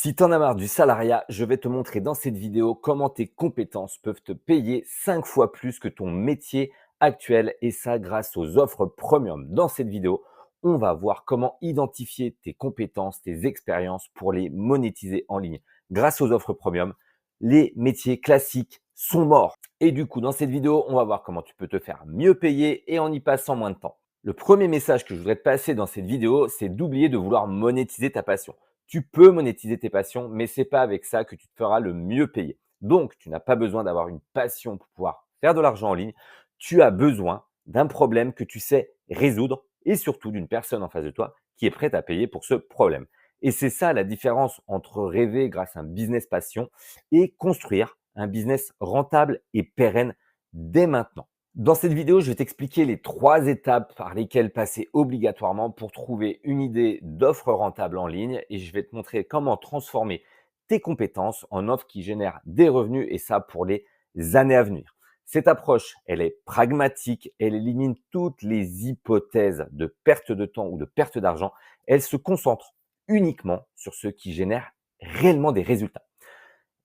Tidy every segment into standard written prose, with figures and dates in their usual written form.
Si t'en as marre du salariat, je vais te montrer dans cette vidéo comment tes compétences peuvent te payer 5 fois plus que ton métier actuel et ça grâce aux offres premium. Dans cette vidéo, on va voir comment identifier tes compétences, tes expériences pour les monétiser en ligne. Grâce aux offres premium, les métiers classiques sont morts. Et du coup, dans cette vidéo, on va voir comment tu peux te faire mieux payer et en y passant moins de temps. Le premier message que je voudrais te passer dans cette vidéo, c'est d'oublier de vouloir monétiser ta passion. Tu peux monétiser tes passions, mais c'est pas avec ça que tu te feras le mieux payer. Donc, tu n'as pas besoin d'avoir une passion pour pouvoir faire de l'argent en ligne. Tu as besoin d'un problème que tu sais résoudre et surtout d'une personne en face de toi qui est prête à payer pour ce problème. Et c'est ça la différence entre rêver grâce à un business passion et construire un business rentable et pérenne dès maintenant. Dans cette vidéo, je vais t'expliquer les 3 étapes par lesquelles passer obligatoirement pour trouver une idée d'offre rentable en ligne et je vais te montrer comment transformer tes compétences en offres qui génèrent des revenus et ça pour les années à venir. Cette approche, elle est pragmatique, elle élimine toutes les hypothèses de perte de temps ou de perte d'argent. Elle se concentre uniquement sur ce qui génère réellement des résultats.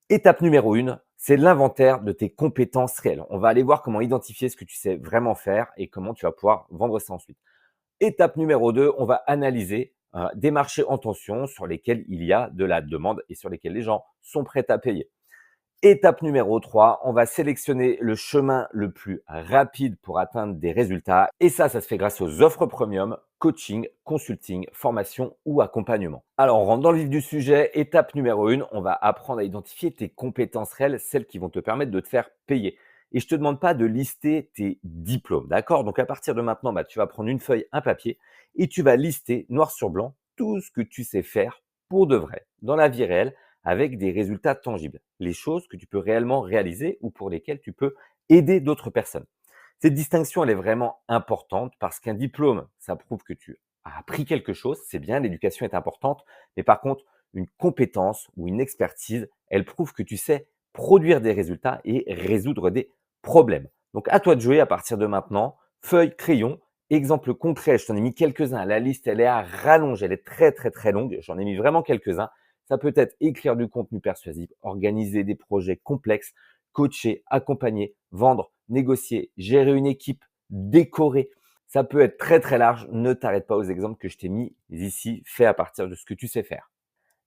Étape numéro 1, c'est l'inventaire de tes compétences réelles. On va aller voir comment identifier ce que tu sais vraiment faire et comment tu vas pouvoir vendre ça ensuite. Étape numéro 2, on va analyser des marchés en tension sur lesquels il y a de la demande et sur lesquels les gens sont prêts à payer. Étape numéro 3, on va sélectionner le chemin le plus rapide pour atteindre des résultats. Et ça se fait grâce aux offres premium, coaching, consulting, formation ou accompagnement. Alors, on rentre dans le vif du sujet. Étape numéro 1, on va apprendre à identifier tes compétences réelles, celles qui vont te permettre de te faire payer. Et je te demande pas de lister tes diplômes, d'accord? Donc, à partir de maintenant, tu vas prendre une feuille, un papier et tu vas lister noir sur blanc tout ce que tu sais faire pour de vrai, dans la vie réelle, avec des résultats tangibles, les choses que tu peux réellement réaliser ou pour lesquelles tu peux aider d'autres personnes. Cette distinction, elle est vraiment importante parce qu'un diplôme, ça prouve que tu as appris quelque chose, c'est bien, l'éducation est importante, mais par contre, une compétence ou une expertise, elle prouve que tu sais produire des résultats et résoudre des problèmes. Donc, à toi de jouer à partir de maintenant. Feuille, crayon, exemple concret, je t'en ai mis quelques-uns. La liste, elle est à rallonge, elle est très, très, très longue. J'en ai mis vraiment quelques-uns. Ça peut être écrire du contenu persuasif, organiser des projets complexes, coacher, accompagner, vendre, négocier, gérer une équipe, décorer. Ça peut être très très large. Ne t'arrête pas aux exemples que je t'ai mis ici, fait à partir de ce que tu sais faire.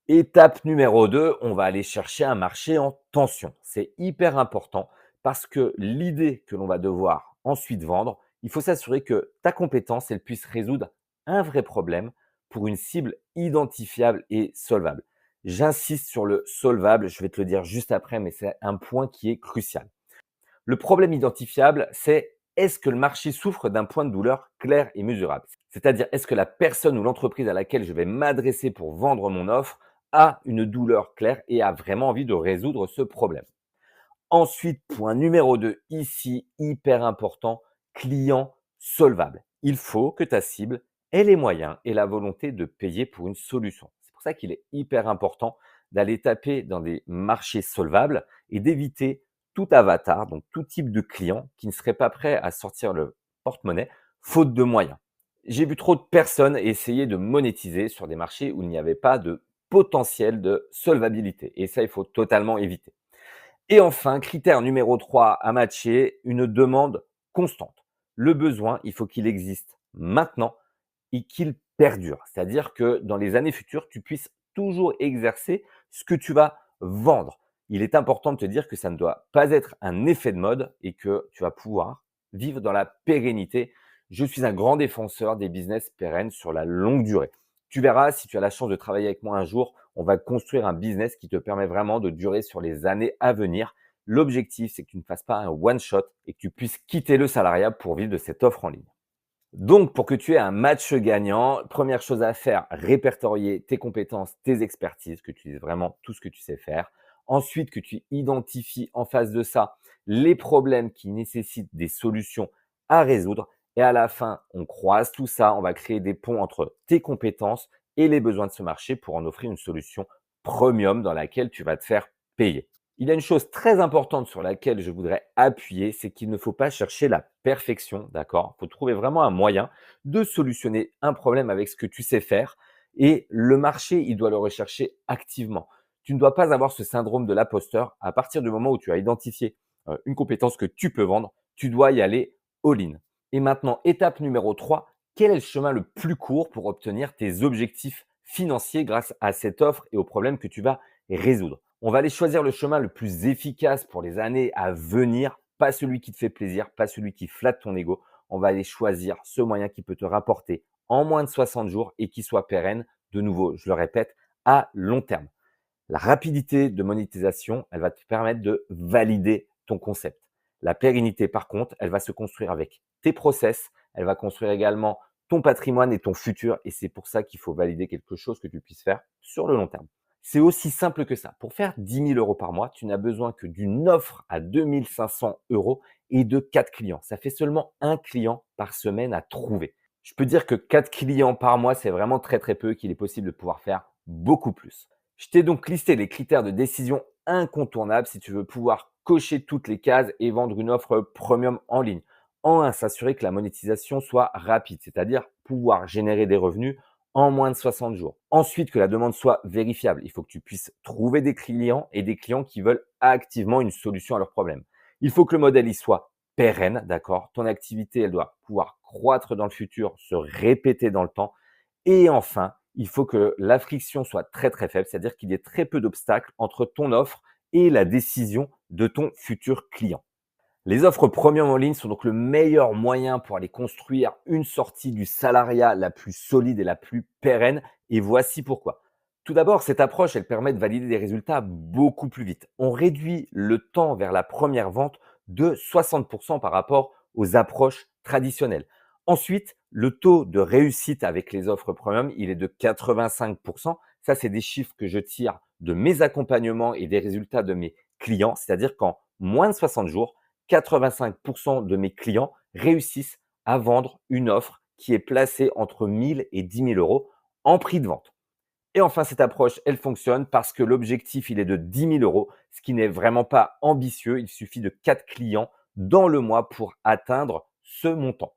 Étape numéro 2, on va aller chercher un marché en tension. C'est hyper important parce que l'idée que l'on va devoir ensuite vendre, il faut s'assurer que ta compétence, elle puisse résoudre un vrai problème pour une cible identifiable et solvable. J'insiste sur le solvable, je vais te le dire juste après, mais c'est un point qui est crucial. Le problème identifiable, c'est est-ce que le marché souffre d'un point de douleur clair et mesurable? C'est-à-dire, est-ce que la personne ou l'entreprise à laquelle je vais m'adresser pour vendre mon offre a une douleur claire et a vraiment envie de résoudre ce problème? Ensuite, point numéro 2, ici, hyper important, client solvable. Il faut que ta cible ait les moyens et la volonté de payer pour une solution. C'est pour ça qu'il est hyper important d'aller taper dans des marchés solvables et d'éviter tout avatar, donc tout type de client qui ne serait pas prêt à sortir le porte-monnaie faute de moyens. J'ai vu trop de personnes essayer de monétiser sur des marchés où il n'y avait pas de potentiel de solvabilité et ça, il faut totalement éviter. Et enfin, critère numéro 3 à matcher, une demande constante. Le besoin, il faut qu'il existe maintenant et qu'il perdure. C'est-à-dire que dans les années futures, tu puisses toujours exercer ce que tu vas vendre. Il est important de te dire que ça ne doit pas être un effet de mode et que tu vas pouvoir vivre dans la pérennité. Je suis un grand défenseur des business pérennes sur la longue durée. Tu verras, si tu as la chance de travailler avec moi un jour, on va construire un business qui te permet vraiment de durer sur les années à venir. L'objectif, c'est que tu ne fasses pas un one-shot et que tu puisses quitter le salariat pour vivre de cette offre en ligne. Donc, pour que tu aies un match gagnant, première chose à faire, répertorier tes compétences, tes expertises, que tu dises vraiment tout ce que tu sais faire. Ensuite, que tu identifies en face de ça les problèmes qui nécessitent des solutions à résoudre. Et à la fin, on croise tout ça, on va créer des ponts entre tes compétences et les besoins de ce marché pour en offrir une solution premium dans laquelle tu vas te faire payer. Il y a une chose très importante sur laquelle je voudrais appuyer, c'est qu'il ne faut pas chercher la perfection, d'accord? Il faut trouver vraiment un moyen de solutionner un problème avec ce que tu sais faire et le marché, il doit le rechercher activement. Tu ne dois pas avoir ce syndrome de l'imposteur. À partir du moment où tu as identifié une compétence que tu peux vendre, tu dois y aller all-in. Et maintenant, étape numéro 3, quel est le chemin le plus court pour obtenir tes objectifs financiers grâce à cette offre et aux problèmes que tu vas résoudre? On va aller choisir le chemin le plus efficace pour les années à venir, pas celui qui te fait plaisir, pas celui qui flatte ton ego. On va aller choisir ce moyen qui peut te rapporter en moins de 60 jours et qui soit pérenne, de nouveau, je le répète, à long terme. La rapidité de monétisation, elle va te permettre de valider ton concept. La pérennité, par contre, elle va se construire avec tes process, elle va construire également ton patrimoine et ton futur. Et c'est pour ça qu'il faut valider quelque chose que tu puisses faire sur le long terme. C'est aussi simple que ça. Pour faire 10 000 euros par mois, tu n'as besoin que d'une offre à 2 500 euros et de 4 clients. Ça fait seulement un client par semaine à trouver. Je peux dire que 4 clients par mois, c'est vraiment très très peu, qu'il est possible de pouvoir faire beaucoup plus. Je t'ai donc listé les critères de décision incontournables si tu veux pouvoir cocher toutes les cases et vendre une offre premium en ligne. En un, s'assurer que la monétisation soit rapide, c'est-à-dire pouvoir générer des revenus en moins de 60 jours. Ensuite, que la demande soit vérifiable. Il faut que tu puisses trouver des clients et des clients qui veulent activement une solution à leurs problèmes. Il faut que le modèle y soit pérenne, d'accord? Ton activité, elle doit pouvoir croître dans le futur, se répéter dans le temps. Et enfin, il faut que la friction soit très très faible, c'est-à-dire qu'il y ait très peu d'obstacles entre ton offre et la décision de ton futur client. Les offres premium en ligne sont donc le meilleur moyen pour aller construire une sortie du salariat la plus solide et la plus pérenne. Et voici pourquoi. Tout d'abord, cette approche, elle permet de valider des résultats beaucoup plus vite. On réduit le temps vers la première vente de 60% par rapport aux approches traditionnelles. Ensuite, le taux de réussite avec les offres premium, il est de 85%. Ça, c'est des chiffres que je tire de mes accompagnements et des résultats de mes clients. C'est-à-dire qu'en moins de 60 jours, 85% de mes clients réussissent à vendre une offre qui est placée entre 1000 et 10 000 euros en prix de vente. Et enfin, cette approche, elle fonctionne parce que l'objectif, il est de 10 000 euros, ce qui n'est vraiment pas ambitieux. Il suffit de 4 clients dans le mois pour atteindre ce montant.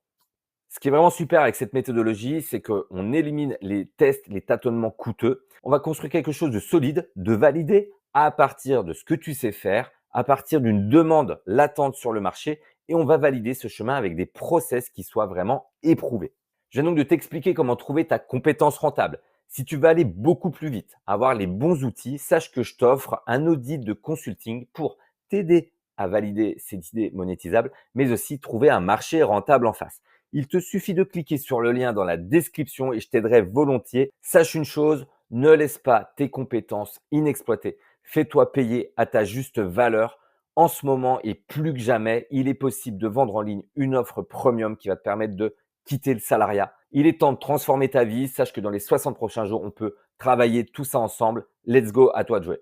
Ce qui est vraiment super avec cette méthodologie, c'est qu'on élimine les tests, les tâtonnements coûteux. On va construire quelque chose de solide, de validé à partir de ce que tu sais faire, à partir d'une demande latente sur le marché et on va valider ce chemin avec des process qui soient vraiment éprouvés. Je viens donc de t'expliquer comment trouver ta compétence rentable. Si tu veux aller beaucoup plus vite, avoir les bons outils, sache que je t'offre un audit de consulting pour t'aider à valider ces idées monétisables, mais aussi trouver un marché rentable en face. Il te suffit de cliquer sur le lien dans la description et je t'aiderai volontiers. Sache une chose, ne laisse pas tes compétences inexploitées. Fais-toi payer à ta juste valeur. En ce moment et plus que jamais, il est possible de vendre en ligne une offre premium qui va te permettre de quitter le salariat. Il est temps de transformer ta vie. Sache que dans les 60 prochains jours, on peut travailler tout ça ensemble. Let's go, à toi de jouer.